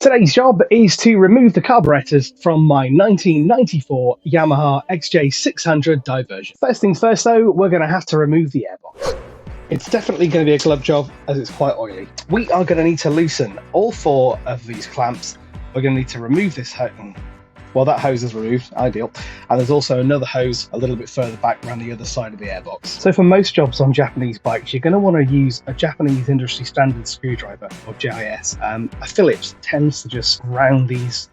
Today's job is to remove the carburetors from my 1994 Yamaha XJ600 Diversion. First things first though, we're going to have to remove the airbox. It's definitely going to be a glove job as it's quite oily. We are going to need to loosen all 4 of these clamps. We're going to need to remove this hose. Well, that hose is removed, ideal. And there's also another hose a little bit further back around the other side of the airbox. So for most jobs on Japanese bikes, you're going to want to use a Japanese industry standard screwdriver, or JIS. A Phillips tends to just round these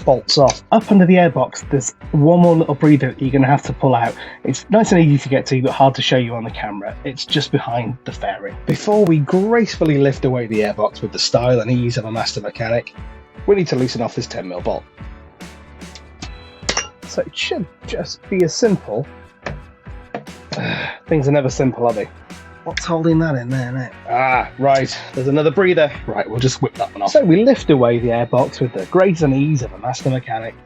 bolts off. Up under the airbox, there's one more little breather that you're going to have to pull out. It's nice and easy to get to, but hard to show you on the camera. It's just behind the fairing. Before we gracefully lift away the airbox with the style and ease of a master mechanic, we need to loosen off this 10mm bolt. So it should just be as simple. Things are never simple, are they? What's holding that in there now? Ah, right, there's another breather. Right, we'll just whip that one off. So we lift away the airbox with the grace and ease of a master mechanic.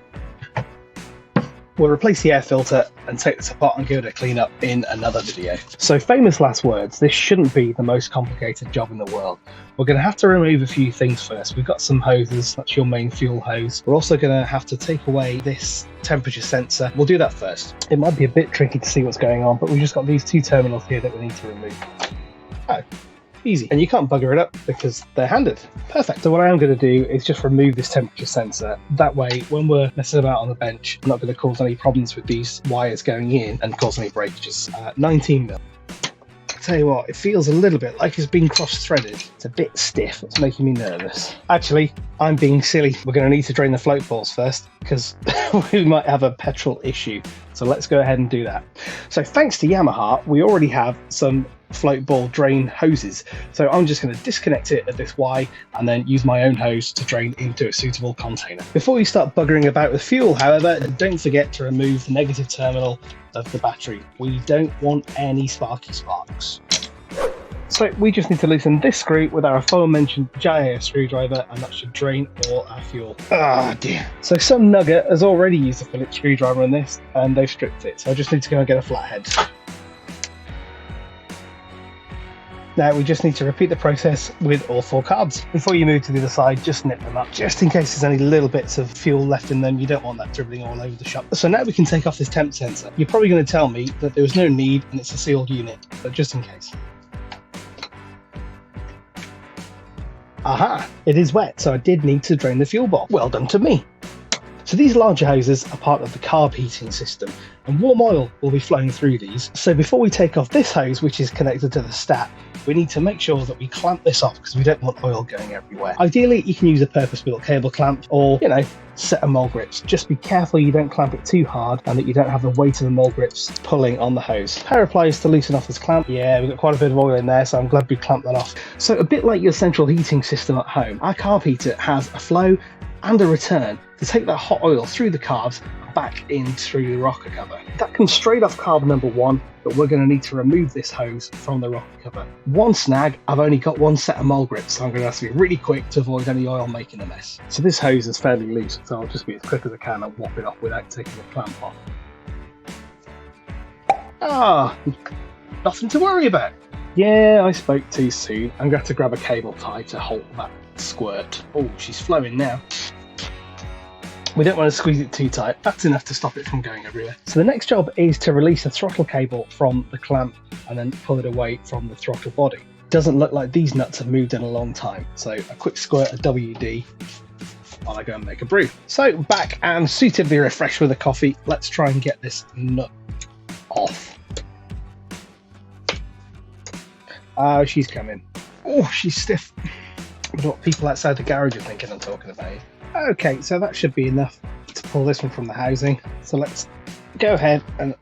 We'll replace the air filter and take this apart and give it a clean up in another video. So famous last words, this shouldn't be the most complicated job in the world. We're going to have to remove a few things first. We've got some hoses, that's your main fuel hose. We're also going to have to take away this temperature sensor. We'll do that first. It might be a bit tricky to see what's going on, but we've just got these 2 terminals here that we need to remove. Oh. Easy. And you can't bugger it up because they're handed. Perfect. So what I am going to do is just remove this temperature sensor. That way, when we're messing about on the bench, I'm not going to cause any problems with these wires going in and cause any breakages. 19mm. Tell you what, it feels a little bit like it's been cross-threaded. It's a bit stiff. It's making me nervous. Actually, I'm being silly. We're going to need to drain the float balls first because we might have a petrol issue. So let's go ahead and do that. So thanks to Yamaha, we already have some float ball drain hoses. So I'm just going to disconnect it at this Y and then use my own hose to drain into a suitable container. Before you start buggering about with fuel, however, don't forget to remove the negative terminal of the battery. We don't want any sparky sparks. So we just need to loosen this screw with our aforementioned JIS screwdriver, and that should drain all our fuel. Ah, dear. So some nugget has already used a Phillips screwdriver on this and they've stripped it. So I just need to go and get a flathead. Now we just need to repeat the process with all 4 carbs. Before you move to the other side, just nip them up, just in case there's any little bits of fuel left in them. You don't want that dribbling all over the shop. So now we can take off this temp sensor. You're probably going to tell me that there was no need and it's a sealed unit, but just in case. Aha, it is wet, so I did need to drain the fuel bowl. Well done to me. So these larger hoses are part of the carb heating system and warm oil will be flowing through these. So before we take off this hose, which is connected to the stat, we need to make sure that we clamp this off because we don't want oil going everywhere. Ideally, you can use a purpose-built cable clamp or, set of mole grips. Just be careful you don't clamp it too hard and that you don't have the weight of the mole grips pulling on the hose. Power pliers to loosen off this clamp. Yeah, we've got quite a bit of oil in there, so I'm glad we clamped that off. So a bit like your central heating system at home, our carb heater has a flow and a return to take that hot oil through the carbs back in through the rocker cover. That comes straight off carb number 1, but we're going to need to remove this hose from the rocker cover. One snag, I've only got 1 set of mole grips, so I'm going to have to be really quick to avoid any oil making a mess. So this hose is fairly loose, so I'll just be as quick as I can and whop it off without taking the clamp off. Ah, nothing to worry about. Yeah, I spoke too soon. I'm going to have to grab a cable tie to hold that squirt. Oh, she's flowing now. We don't want to squeeze it too tight. That's enough to stop it from going everywhere. So the next job is to release the throttle cable from the clamp and then pull it away from the throttle body. It doesn't look like these nuts have moved in a long time. So a quick squirt of WD while I go and make a brew. So back and suitably refreshed with a coffee. Let's try and get this nut off. Oh, she's coming. Oh, she's stiff. I don't know what people outside the garage are thinking I'm talking about. Okay, so that should be enough to pull this one from the housing. So let's go ahead and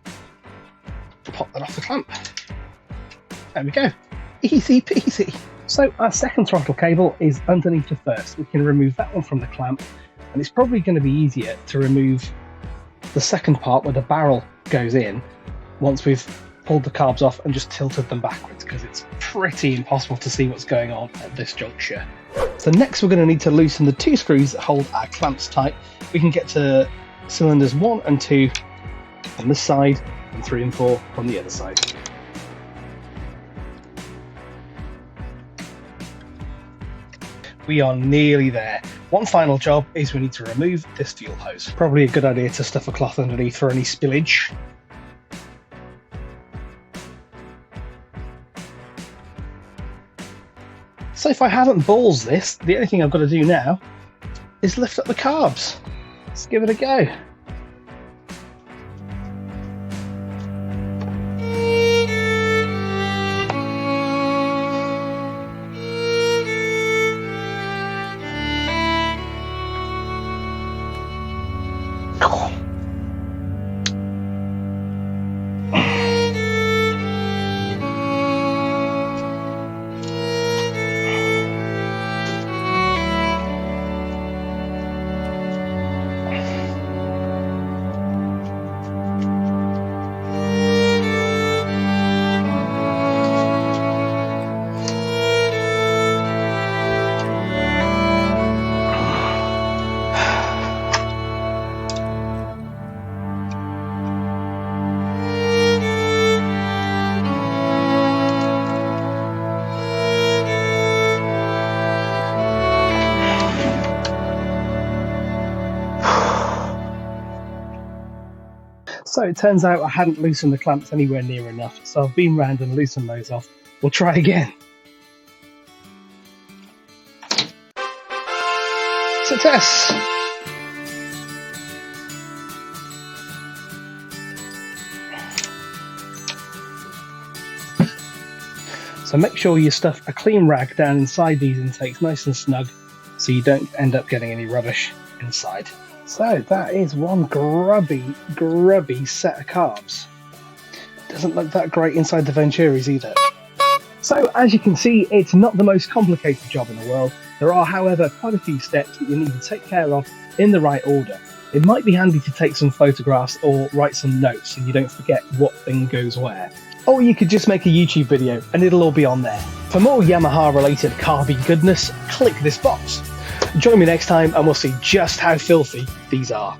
pop that off the clamp. There we go. Easy peasy. So our second throttle cable is underneath the first. We can remove that one from the clamp, and it's probably going to be easier to remove the second part where the barrel goes in once we've pulled the carbs off and just tilted them backwards, because it's pretty impossible to see what's going on at this juncture. So next we're going to need to loosen the 2 screws that hold our clamps tight. We can get to cylinders 1 and 2 on this side and 3 and 4 on the other side. We are nearly there. One final job is we need to remove this fuel hose. Probably a good idea to stuff a cloth underneath for any spillage. So if I haven't balls this, the only thing I've got to do now is lift up the carbs. Let's give it a go. So it turns out I hadn't loosened the clamps anywhere near enough, so I've been round and loosened those off. We'll try again. Success! So make sure you stuff a clean rag down inside these intakes nice and snug so you don't end up getting any rubbish inside. So that is one grubby set of carbs. Doesn't look that great inside the Venturis either. So as you can see, it's not the most complicated job in the world. There are, however, quite a few steps that you need to take care of in the right order. It might be handy to take some photographs or write some notes so you don't forget what thing goes where. Or you could just make a YouTube video and it'll all be on there. For more Yamaha related carby goodness, click this box. Join me next time and we'll see just how filthy these are.